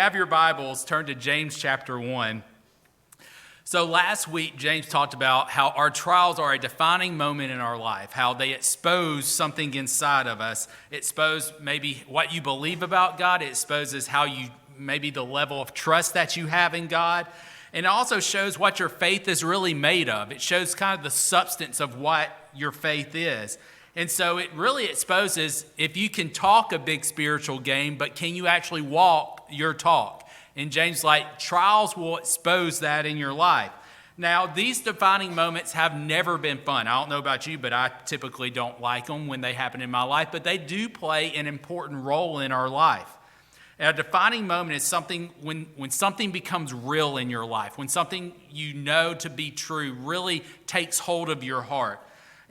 have your Bibles, turn to James chapter 1. So last week, James talked about how our trials are a defining moment in our life, how they expose something inside of us. It expose maybe what you believe about God. It exposes how you, maybe the level of trust that you have in God. And it also shows what your faith is really made of. It shows kind of the substance of what your faith is. And so it really exposes if you can talk a big spiritual game, but can you actually walk your talk? And James trials will expose that in your life. Now, these defining moments have never been fun. I don't know about you, but I typically don't like them when they happen in my life, but they do play an important role in our life. And a defining moment is something when something becomes real in your life, when something you know to be true really takes hold of your heart.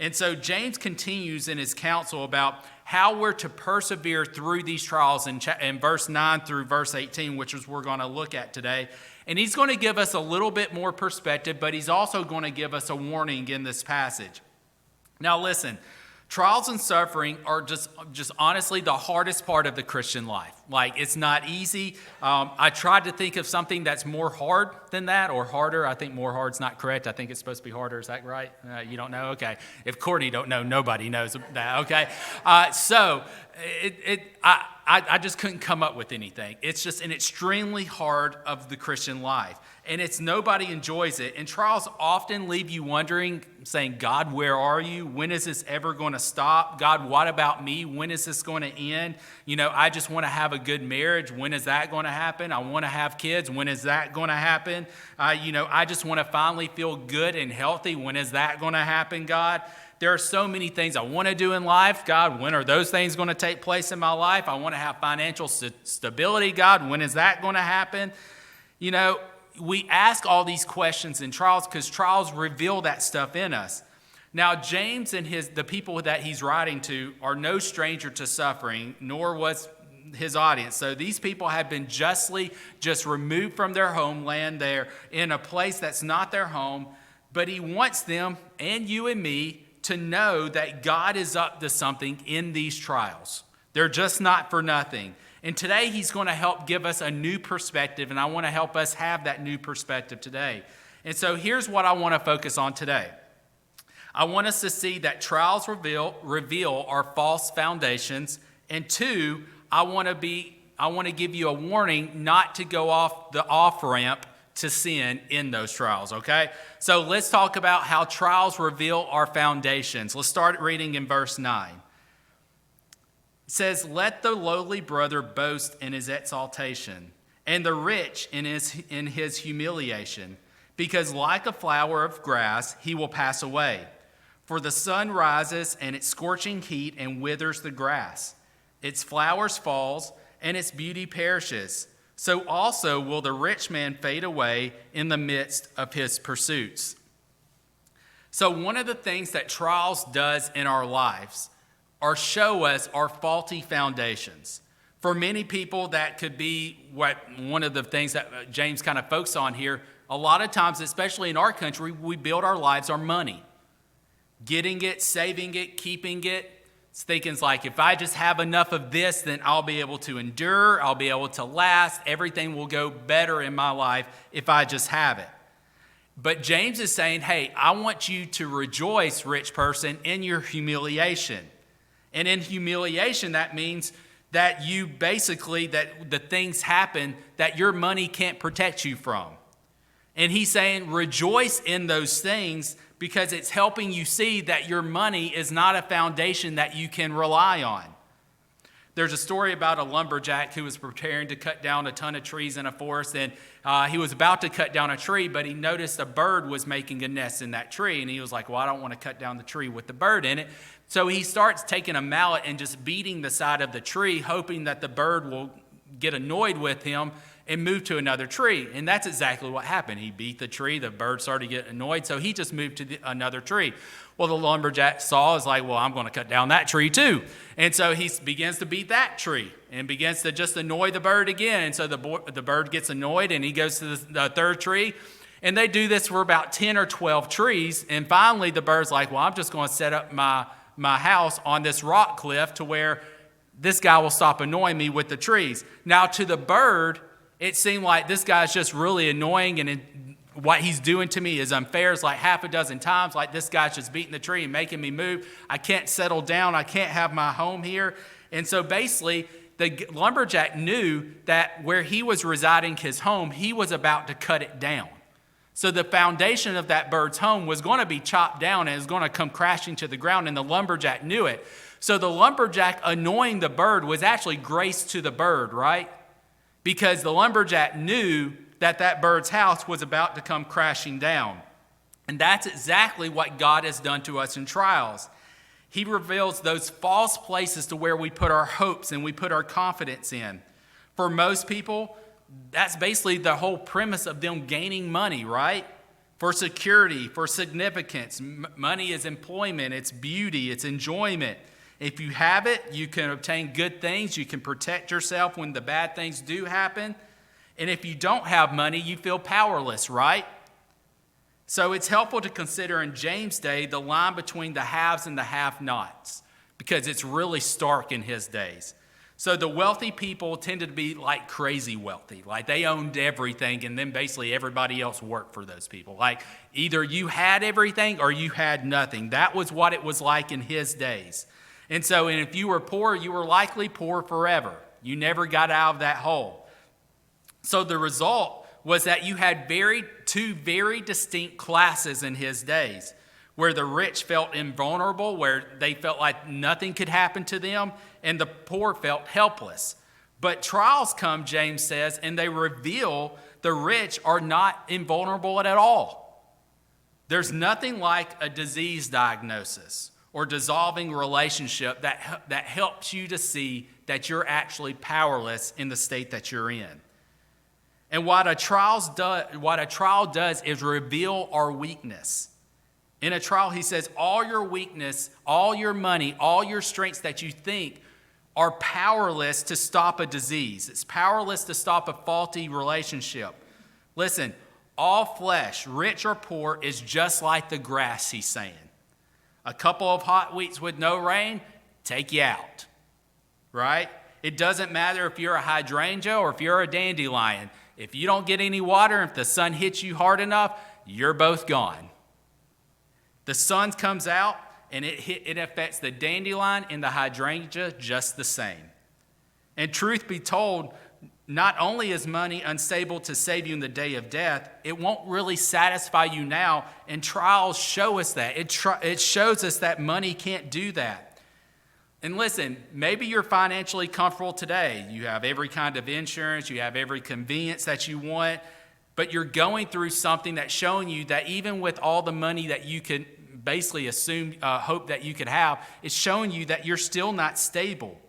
And so James continues in his counsel about how we're to persevere through these trials in verse 9 through verse 18, which is we're going to look at today. And he's going to give us a little bit more perspective, but he's also going to give us a warning in this passage. Now listen, trials and suffering are just honestly the hardest part of the Christian life. It's not easy. I tried to think of something that's more hard than that, or harder. I think more hard's not correct. I think it's supposed to be harder. Is that right? You don't know? Okay. If Courtney don't know, nobody knows that. Okay. I just couldn't come up with anything. It's just an extremely hard of the Christian life. And nobody enjoys it. And trials often leave you wondering, saying, God, where are you? When is this ever going to stop? God, what about me? When is this going to end? I just want to have a good marriage. When is that going to happen? I want to have kids. When is that going to happen? I just want to finally feel good and healthy. When is that going to happen, God? There are so many things I want to do in life. God, when are those things going to take place in my life? I want to have financial stability. God, when is that going to happen? We ask all these questions in trials because trials reveal that stuff in us. Now, James and the people that he's writing to are no stranger to suffering, nor was his audience. So these people have been just removed from their homeland. They're in a place that's not their home, but he wants them and you and me to know that God is up to something in these trials. They're just not for nothing. And today he's going to help give us a new perspective, and I want to help us have that new perspective today. And so here's what I want to focus on today. I want us to see that trials reveal our false foundations, and two, I want to give you a warning not to go off the off-ramp to sin in those trials, okay? So let's talk about how trials reveal our foundations. Let's start reading in verse 9. It says, let the lowly brother boast in his exaltation, and the rich in his humiliation, because like a flower of grass, he will pass away. For the sun rises and its scorching heat and withers the grass. Its flowers falls and its beauty perishes. So also will the rich man fade away in the midst of his pursuits. So one of the things that trials does in our lives or show us our faulty foundations. For many people, that could be one of the things that James kind of focuses on here. A lot of times, especially in our country, we build our lives on money. Getting it, saving it, keeping it. It's thinking if I just have enough of this, then I'll be able to endure, I'll be able to last, everything will go better in my life if I just have it. But James is saying, hey, I want you to rejoice, rich person, in your humiliation. And in humiliation, that means that that the things happen that your money can't protect you from. And he's saying, rejoice in those things because it's helping you see that your money is not a foundation that you can rely on. There's a story about a lumberjack who was preparing to cut down a ton of trees in a forest, and he was about to cut down a tree, but he noticed a bird was making a nest in that tree, and he was like, well, I don't want to cut down the tree with the bird in it. So he starts taking a mallet and just beating the side of the tree, hoping that the bird will get annoyed with him and move to another tree. And that's exactly what happened. He beat the tree, the bird started to get annoyed, so he just moved to another tree. Well, the lumberjack well, I'm going to cut down that tree too. And so he begins to beat that tree and begins to just annoy the bird again. And so the bird gets annoyed and he goes to the third tree. And they do this for about 10 or 12 trees. And finally the bird's well, I'm just going to set up my house on this rock cliff to where this guy will stop annoying me with the trees. Now to the bird, It seemed like this guy's just really annoying, and what he's doing to me is unfair. It's like half a dozen times, like this guy's just beating the tree and making me move. I can't settle down. I can't have my home here. And so basically, the lumberjack knew that where he was residing his home, he was about to cut it down. So the foundation of that bird's home was going to be chopped down and is going to come crashing to the ground, and the lumberjack knew it. So the lumberjack annoying the bird was actually grace to the bird, right? Because the lumberjack knew that bird's house was about to come crashing down. And that's exactly what God has done to us in trials. He reveals those false places to where we put our hopes and we put our confidence in. For most people, that's basically the whole premise of them gaining money, right? For security, for significance. Money is employment, it's beauty, it's enjoyment. If you have it, you can obtain good things. You can protect yourself when the bad things do happen. And if you don't have money, you feel powerless, right? So it's helpful to consider in James' day the line between the haves and the have-nots, because it's really stark in his days. So the wealthy people tended to be like crazy wealthy, like they owned everything, and then basically everybody else worked for those people. Like either you had everything or you had nothing. That was what it was like in his days. And if you were poor, you were likely poor forever. You never got out of that hole. So the result was that you had two very distinct classes in his days, where the rich felt invulnerable, where they felt like nothing could happen to them, and the poor felt helpless. But trials come, James says, and they reveal the rich are not invulnerable at all. There's nothing like a disease diagnosis or dissolving relationship that helps you to see that you're actually powerless in the state that you're in. And what a trial does is reveal our weakness. In a trial, he says, all your weakness, all your money, all your strengths that you think are powerless to stop a disease. It's powerless to stop a faulty relationship. Listen, all flesh, rich or poor, is just like the grass, he's saying. A couple of hot weeks with no rain, take you out, right? It doesn't matter if you're a hydrangea or if you're a dandelion. If you don't get any water, if the sun hits you hard enough, you're both gone. The sun comes out and it affects the dandelion and the hydrangea just the same. And truth be told, not only is money unstable to save you in the day of death, it won't really satisfy you now, and trials show us that. It shows us that money can't do that. And listen, maybe you're financially comfortable today. You have every kind of insurance, you have every convenience that you want, but you're going through something that's showing you that even with all the money that you could basically hope that you could have, it's showing you that you're still not stable.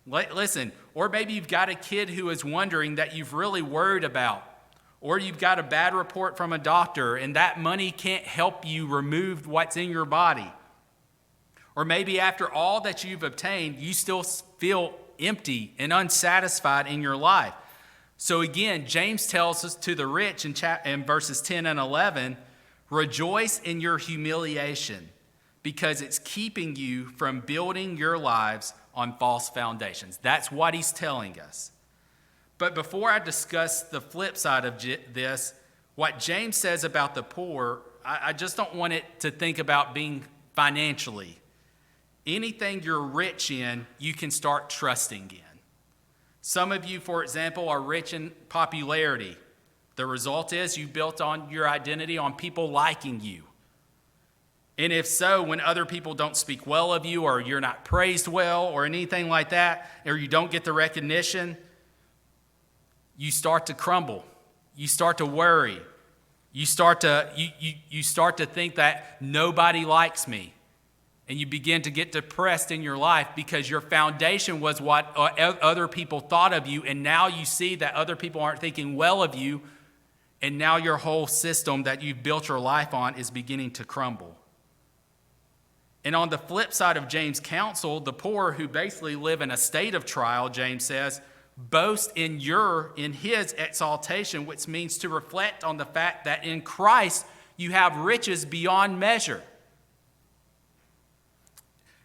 Listen, or maybe you've got a kid who is wondering that you've really worried about, or you've got a bad report from a doctor and that money can't help you remove what's in your body. Or maybe after all that you've obtained, you still feel empty and unsatisfied in your life. So again, James tells us to the rich in verses 10 and 11, rejoice in your humiliation, because it's keeping you from building your lives on false foundations. That's what he's telling us. But before I discuss the flip side of this, what James says about the poor, I just don't want it to think about being financially. Anything you're rich in, you can start trusting in. Some of you, for example, are rich in popularity. The result is you built on your identity on people liking you. And if so, when other people don't speak well of you, or you're not praised well, or anything like that, or you don't get the recognition, you start to crumble. You start to worry. You start to think that nobody likes me. And you begin to get depressed in your life because your foundation was what other people thought of you, and now you see that other people aren't thinking well of you, and now your whole system that you've built your life on is beginning to crumble. And on the flip side of James' counsel, the poor who basically live in a state of trial, James says, boast in his exaltation, which means to reflect on the fact that in Christ you have riches beyond measure.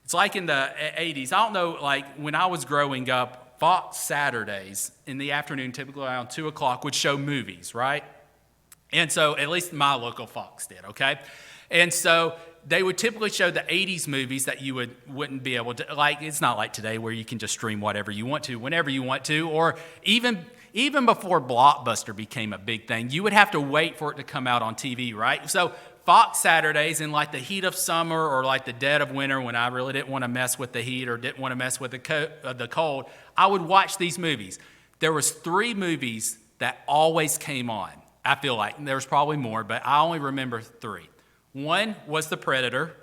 It's like in the 80s. I don't know, like when I was growing up, Fox Saturdays in the afternoon, typically around 2 o'clock, would show movies, right? And so at least my local Fox did, okay? And so they would typically show the 80s movies that you wouldn't be able to, like, it's not like today where you can just stream whatever you want to, whenever you want to, or even before Blockbuster became a big thing, you would have to wait for it to come out on TV, right? So Fox Saturdays in like the heat of summer or like the dead of winter when I really didn't want to mess with the heat or didn't want to mess with the cold, I would watch these movies. There was 3 movies that always came on. I feel like there was probably more, but I only remember 3. One was The Predator.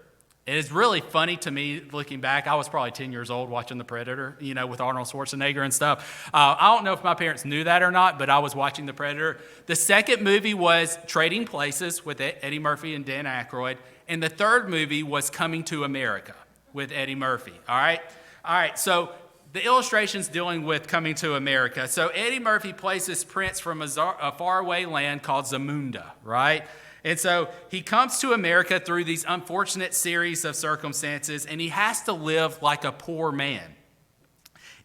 It is really funny to me looking back. I was probably 10 years old watching The Predator, with Arnold Schwarzenegger and stuff. I don't know if my parents knew that or not, but I was watching The Predator. The second movie was Trading Places with Eddie Murphy and Dan Aykroyd. And the third movie was Coming to America with Eddie Murphy. All right. So the illustration's dealing with Coming to America. So Eddie Murphy plays this prince from a faraway land called Zamunda, right? And so he comes to America through these unfortunate series of circumstances, and he has to live like a poor man,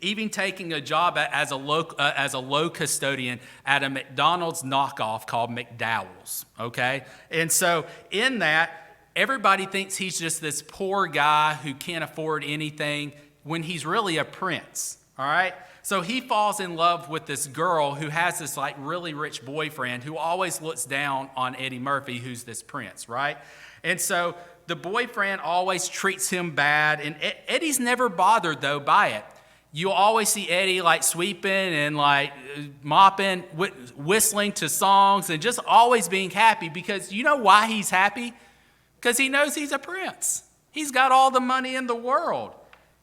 even taking a job as a low custodian at a McDonald's knockoff called McDowell's, okay? And so in that, everybody thinks he's just this poor guy who can't afford anything when he's really a prince, all right? So he falls in love with this girl who has this like really rich boyfriend who always looks down on Eddie Murphy, who's this prince, right? And so the boyfriend always treats him bad, and Eddie's never bothered though by it. You'll always see Eddie like sweeping and like mopping, whistling to songs, and just always being happy because you know why he's happy? Because he knows he's a prince. He's got all the money in the world.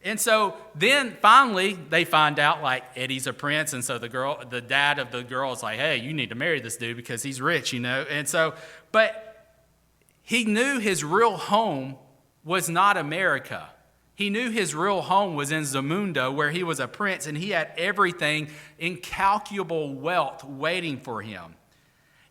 And so then finally they find out like Eddie's a prince, and so the dad of the girl is like, hey, you need to marry this dude because he's rich, And so, but he knew his real home was not America. He knew his real home was in Zamunda, where he was a prince, and he had everything, incalculable wealth waiting for him.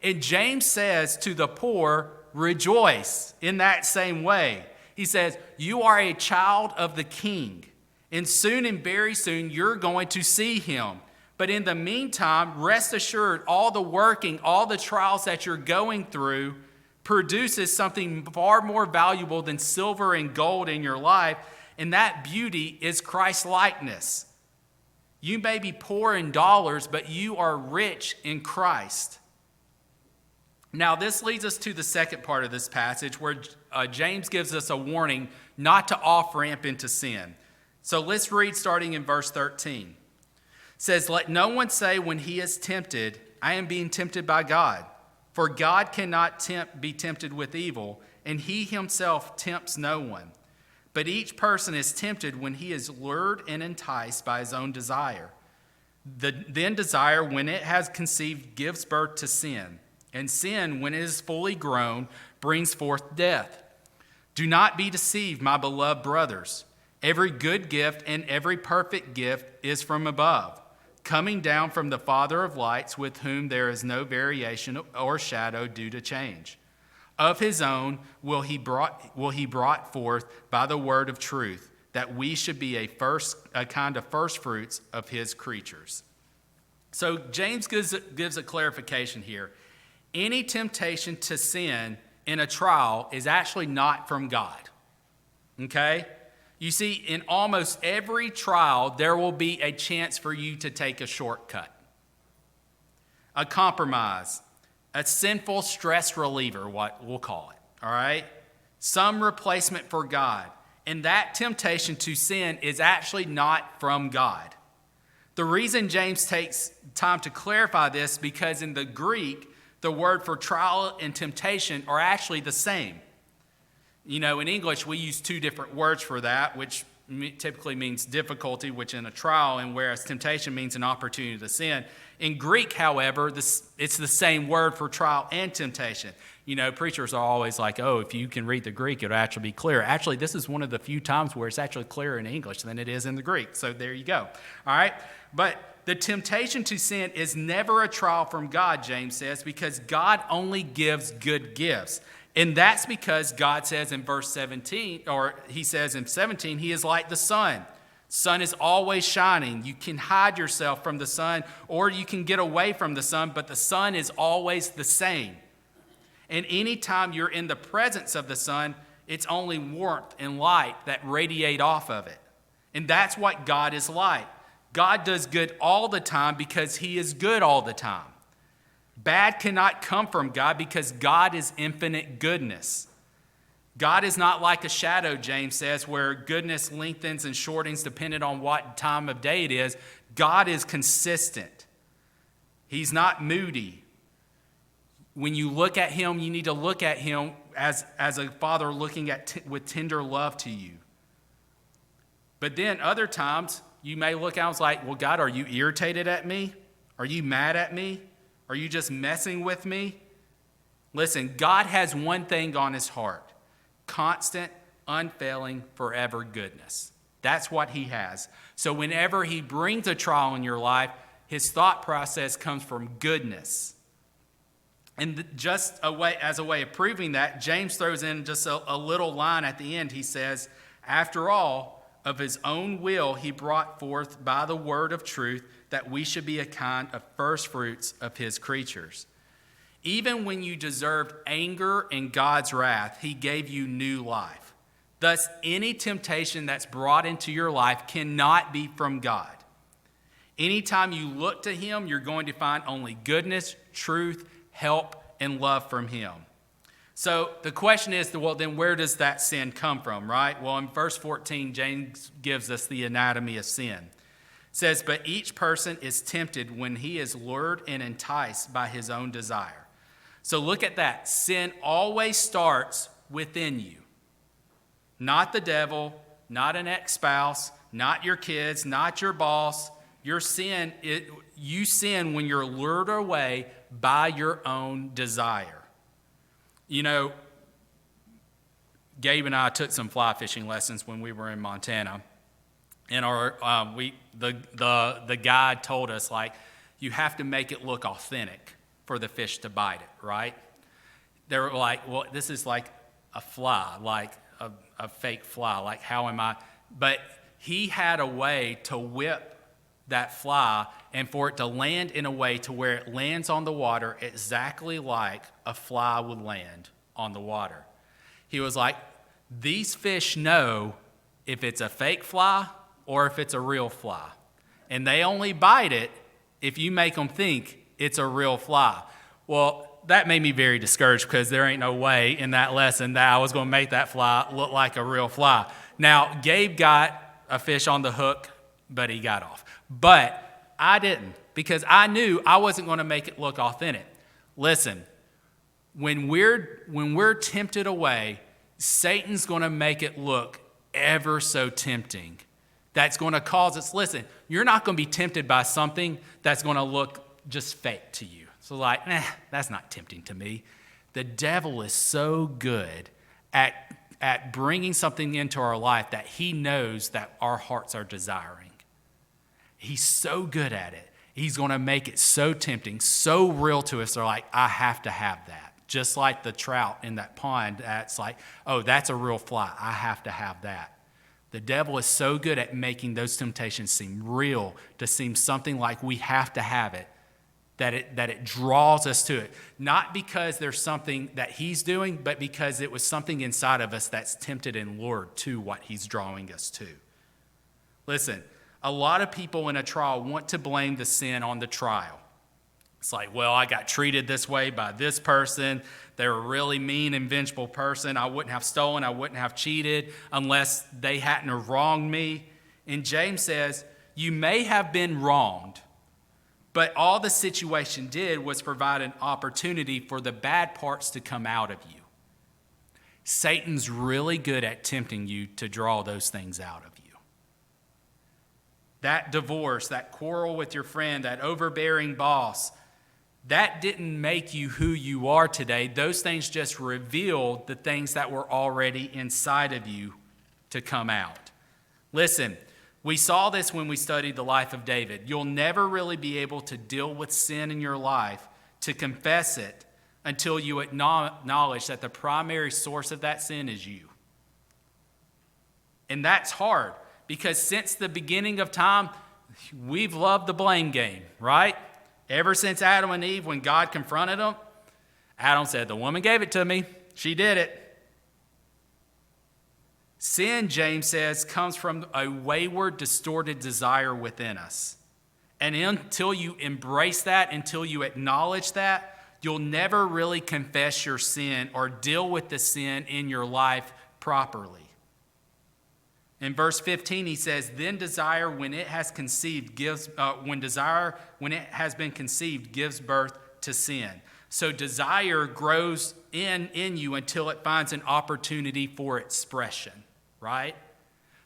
And James says to the poor, rejoice in that same way. He says, you are a child of the king, and soon and very soon you're going to see him. But in the meantime, rest assured, all the working, all the trials that you're going through produces something far more valuable than silver and gold in your life, and that beauty is Christ-likeness. You may be poor in dollars, but you are rich in Christ. Now, this leads us to the second part of this passage where James gives us a warning not to off-ramp into sin. So let's read starting in verse 13. It says, let no one say when he is tempted, I am being tempted by God. For God cannot be tempted with evil, and he himself tempts no one. But each person is tempted when he is lured and enticed by his own desire. Then desire, when it has conceived, gives birth to sin. And sin, when it is fully grown, brings forth death. Do not be deceived, my beloved brothers. Every good gift and every perfect gift is from above, coming down from the Father of lights, with whom there is no variation or shadow due to change. Of his own will he brought forth by the word of truth, that we should be a kind of first fruits of his creatures. So James gives a clarification here. Any temptation to sin in a trial is actually not from God. Okay? You see, in almost every trial, there will be a chance for you to take a shortcut, a compromise, a sinful stress reliever, what we'll call it. All right? Some replacement for God. And that temptation to sin is actually not from God. The reason James takes time to clarify this because in the Greek, the word for trial and temptation are actually the same. In English, we use 2 different words for that, which typically means difficulty, which in a trial, and whereas temptation means an opportunity to sin. In Greek, however, it's the same word for trial and temptation. Preachers are always like, oh, if you can read the Greek, it'll actually be clear. Actually, this is one of the few times where it's actually clearer in English than it is in the Greek. So there you go. All right? But the temptation to sin is never a trial from God, James says, because God only gives good gifts. And that's because God says in verse 17, or he says in 17, he is like the sun, Sun is always shining. You can hide yourself from the sun, or you can get away from the sun, but the sun is always the same. And anytime you're in the presence of the sun, it's only warmth and light that radiate off of it. And that's what God is like. God does good all the time because he is good all the time. Bad cannot come from God because God is infinite goodness. God is not like a shadow, James says, where goodness lengthens and shortens depending on what time of day it is. God is consistent. He's not moody. When you look at him, you need to look at him as a father looking at with tender love to you. But then other times, you may look out and like, well, God, are you irritated at me? Are you mad at me? Are you just messing with me? Listen, God has one thing on his heart: constant, unfailing, forever goodness. That's what he has. So whenever he brings a trial in your life, his thought process comes from goodness. And just as a way of proving that, James throws in just a little line at the end. He says, after all, of his own will he brought forth by the word of truth, that we should be a kind of first fruits of his creatures. Even when you deserved anger and God's wrath, he gave you new life. Thus, any temptation that's brought into your life cannot be from God. Anytime you look to him, you're going to find only goodness, truth, help, and love from him. So the question is, well, then where does that sin come from, right? Well, in verse 14, James gives us the anatomy of sin. It says, but each person is tempted when he is lured and enticed by his own desire. So look at that. Sin always starts within you. Not the devil, not an ex-spouse, not your kids, not your boss. You sin when you're lured away by your own desire. You know, Gabe and I took some fly fishing lessons when we were in Montana, and the guide told us, like, you have to make it look authentic for the fish to bite it, right? They were like, well, this is like a fly, like a fake fly. Like, how am I? But he had a way to whip that fly and for it to land in a way to where it lands on the water exactly like a fly would land on the water. He was like, these fish know if it's a fake fly or if it's a real fly. And they only bite it if you make them think it's a real fly. Well, that made me very discouraged because there ain't no way in that lesson that I was going to make that fly look like a real fly. Now, Gabe got a fish on the hook, but he got off. But I didn't, because I knew I wasn't going to make it look authentic. Listen, when we're tempted away, Satan's going to make it look ever so tempting. That's going to cause us, listen, you're not going to be tempted by something that's going to look just fake to you. So like, that's not tempting to me. The devil is so good at bringing something into our life that he knows that our hearts are desiring. He's so good at it. He's going to make it so tempting, so real to us. They're like, I have to have that. Just like the trout in that pond, that's like, oh, that's a real fly. I have to have that. The devil is so good at making those temptations seem real, to seem something like we have to have it, that it draws us to it. Not because there's something that he's doing, but because it was something inside of us that's tempted and lured to what he's drawing us to. Listen, a lot of people in a trial want to blame the sin on the trial. It's like, well, I got treated this way by this person. They're a really mean and vengeful person. I wouldn't have stolen. I wouldn't have cheated unless they hadn't have wronged me. And James says, you may have been wronged, but all the situation did was provide an opportunity for the bad parts to come out of you. Satan's really good at tempting you to draw those things out of you. That divorce, that quarrel with your friend, that overbearing boss, that didn't make you who you are today. Those things just revealed the things that were already inside of you to come out. Listen, we saw this when we studied the life of David. You'll never really be able to deal with sin in your life, to confess it, until you acknowledge that the primary source of that sin is you. And that's hard, Because since the beginning of time, we've loved the blame game, right? Ever since Adam and Eve, when God confronted them, Adam said, the woman gave it to me. She did it. Sin, James says, comes from a wayward, distorted desire within us. And until you embrace that, until you acknowledge that, you'll never really confess your sin or deal with the sin in your life properly. In verse 15, he says, then desire, when it has been conceived, gives birth to sin. So desire grows in you until it finds an opportunity for expression, right?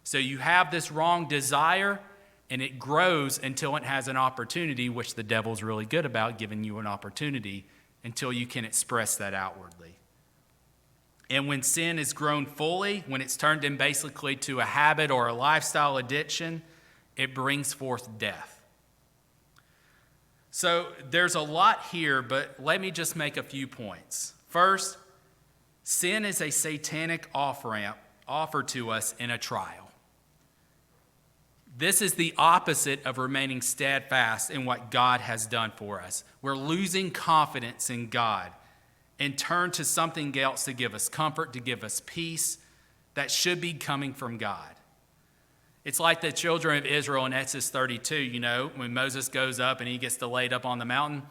So you have this wrong desire, and it grows until it has an opportunity, which the devil's really good about, giving you an opportunity until you can express that outwardly. And when sin is grown fully, when it's turned in basically to a habit or a lifestyle addiction, it brings forth death. So there's a lot here, but let me just make a few points. First, sin is a satanic off-ramp offered to us in a trial. This is the opposite of remaining steadfast in what God has done for us. We're losing confidence in God and turn to something else to give us comfort, to give us peace that should be coming from God. It's like the children of Israel in Exodus 32, when Moses goes up and he gets delayed up on the mountain,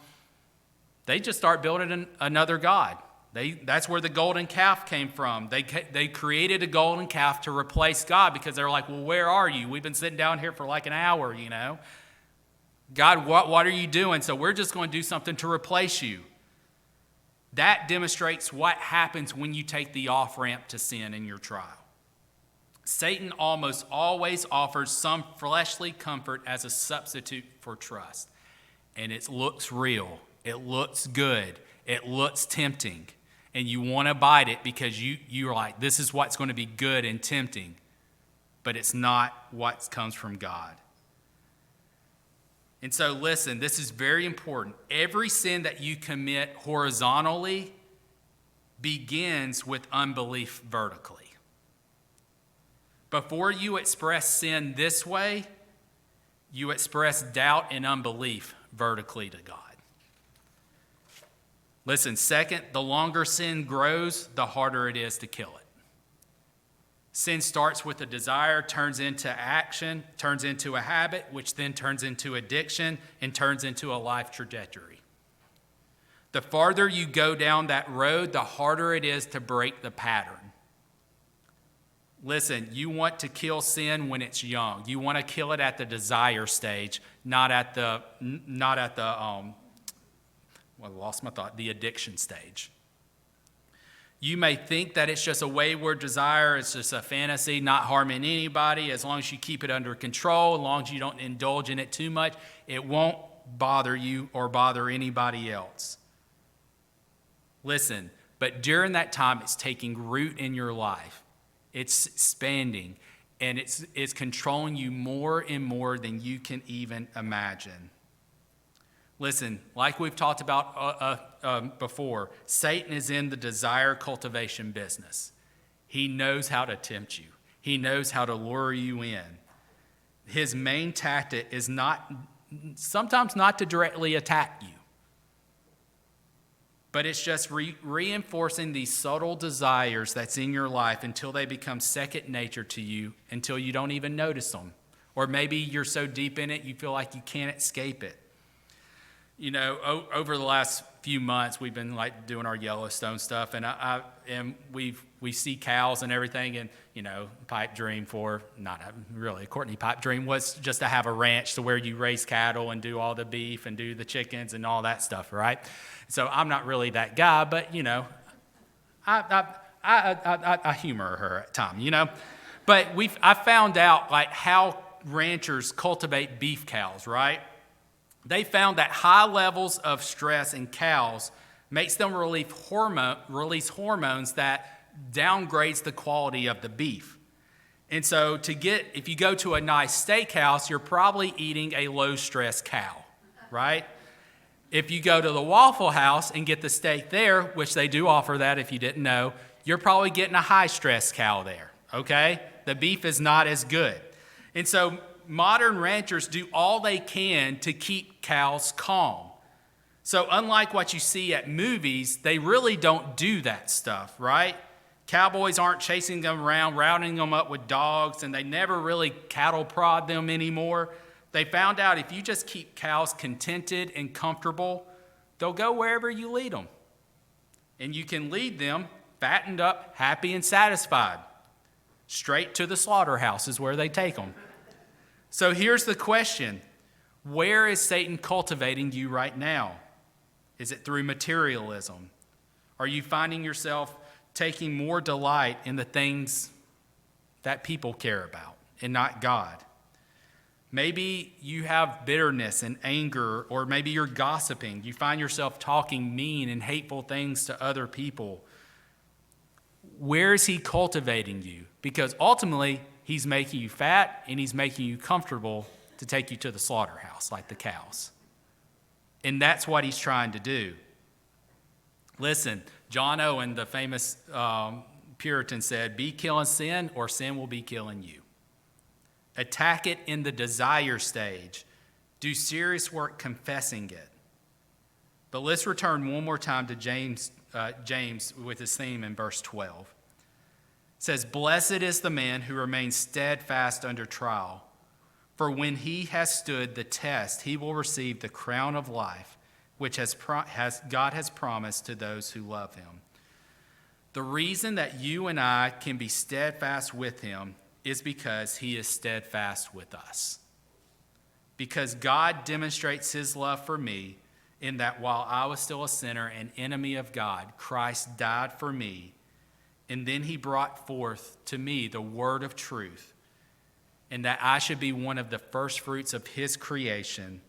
they just start building another god. That's where the golden calf came from. They created a golden calf to replace God because they're like, well, where are you? We've been sitting down here for like an hour, God, what are you doing? So we're just going to do something to replace you. That demonstrates what happens when you take the off-ramp to sin in your trial. Satan almost always offers some fleshly comfort as a substitute for trust. And it looks real. It looks good. It looks tempting. And you want to bite it because you're like, this is what's going to be good and tempting. But it's not what comes from God. And so listen, this is very important. Every sin that you commit horizontally begins with unbelief vertically. Before you express sin this way, you express doubt and unbelief vertically to God. Listen, second, the longer sin grows, the harder it is to kill it. Sin starts with a desire, turns into action, turns into a habit, which then turns into addiction and turns into a life trajectory. The farther you go down that road, the harder it is to break the pattern. Listen, you want to kill sin when it's young. You want to kill it at the desire stage, not at the addiction stage. You may think that it's just a wayward desire, it's just a fantasy, not harming anybody. As long as you keep it under control, as long as you don't indulge in it too much, it won't bother you or bother anybody else. Listen, but during that time, it's taking root in your life. It's expanding, and it's controlling you more and more than you can even imagine. Listen, like we've talked about before, Satan is in the desire cultivation business. He knows how to tempt you. He knows how to lure you in. His main tactic is sometimes not to directly attack you, but it's just reinforcing these subtle desires that's in your life until they become second nature to you, until you don't even notice them. Or maybe you're so deep in it, you feel like you can't escape it. Over the last few months, we've been like doing our Yellowstone stuff, and we see cows and everything, and pipe dream Courtney pipe dream was just to have a ranch to where you raise cattle and do all the beef and do the chickens and all that stuff, right? So I'm not really that guy, but I humor her at times, But I found out like how ranchers cultivate beef cows, right? They found that high levels of stress in cows makes them release hormones that downgrades the quality of the beef. And so if you go to a nice steakhouse, you're probably eating a low-stress cow, right? If you go to the Waffle House and get the steak there, which they do offer that if you didn't know, you're probably getting a high-stress cow there, okay? The beef is not as good. And so modern ranchers do all they can to keep cows calm. So unlike what you see at movies, they really don't do that stuff, right? Cowboys aren't chasing them around, rounding them up with dogs, and they never really cattle prod them anymore. They found out if you just keep cows contented and comfortable, they'll go wherever you lead them. And you can lead them fattened up, happy and satisfied. Straight to the slaughterhouse is where they take them. So here's the question. Where is Satan cultivating you right now? Is it through materialism? Are you finding yourself taking more delight in the things that people care about and not God? Maybe you have bitterness and anger, or maybe you're gossiping. You find yourself talking mean and hateful things to other people. Where is he cultivating you? Because ultimately, he's making you fat and he's making you comfortable to take you to the slaughterhouse like the cows. And that's what he's trying to do. Listen, John Owen, the famous Puritan, said, "Be killing sin or sin will be killing you." Attack it in the desire stage. Do serious work confessing it. But let's return one more time to James with his theme in verse 12. It says, "Blessed is the man who remains steadfast under trial. For when he has stood the test, he will receive the crown of life, which God has promised to those who love him." The reason that you and I can be steadfast with him is because he is steadfast with us. Because God demonstrates his love for me in that while I was still a sinner and enemy of God, Christ died for me, and then he brought forth to me the word of truth, and that I should be one of the first fruits of his creation,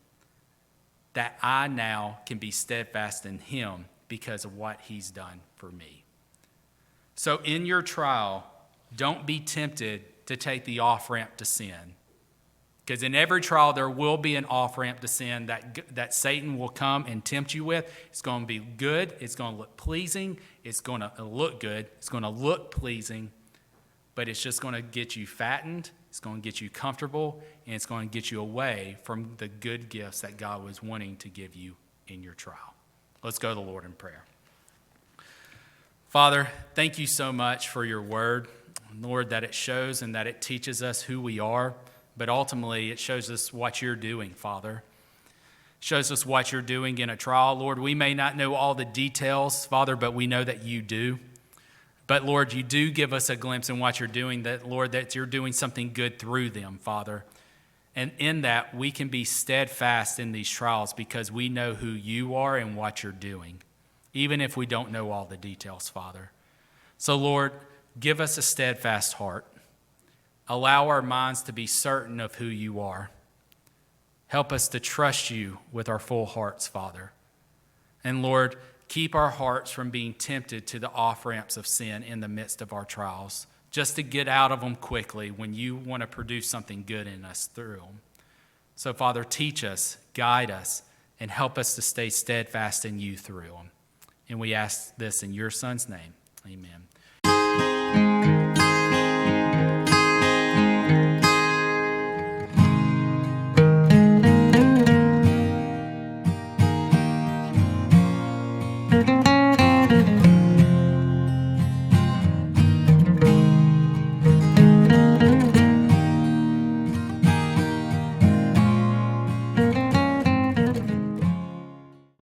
that I now can be steadfast in him because of what he's done for me. So in your trial, don't be tempted to take the off-ramp to sin. Because in every trial, there will be an off-ramp to sin that Satan will come and tempt you with. It's going to be good. It's going to look pleasing. It's going to look good. It's going to look pleasing. But it's just going to get you fattened. It's going to get you comfortable. And it's going to get you away from the good gifts that God was wanting to give you in your trial. Let's go to the Lord in prayer. Father, thank you so much for your word. Lord, that it shows and that it teaches us who we are, but ultimately it shows us what you're doing, Father. It shows us what you're doing in a trial. Lord, we may not know all the details, Father, but we know that you do. But Lord, you do give us a glimpse in what you're doing, that Lord, that you're doing something good through them, Father. And in that, we can be steadfast in these trials because we know who you are and what you're doing, even if we don't know all the details, Father. So Lord, give us a steadfast heart. Allow our minds to be certain of who you are. Help us to trust you with our full hearts, Father. And Lord, keep our hearts from being tempted to the off-ramps of sin in the midst of our trials, just to get out of them quickly when you want to produce something good in us through them. So Father, teach us, guide us, and help us to stay steadfast in you through them. And we ask this in your Son's name. Amen.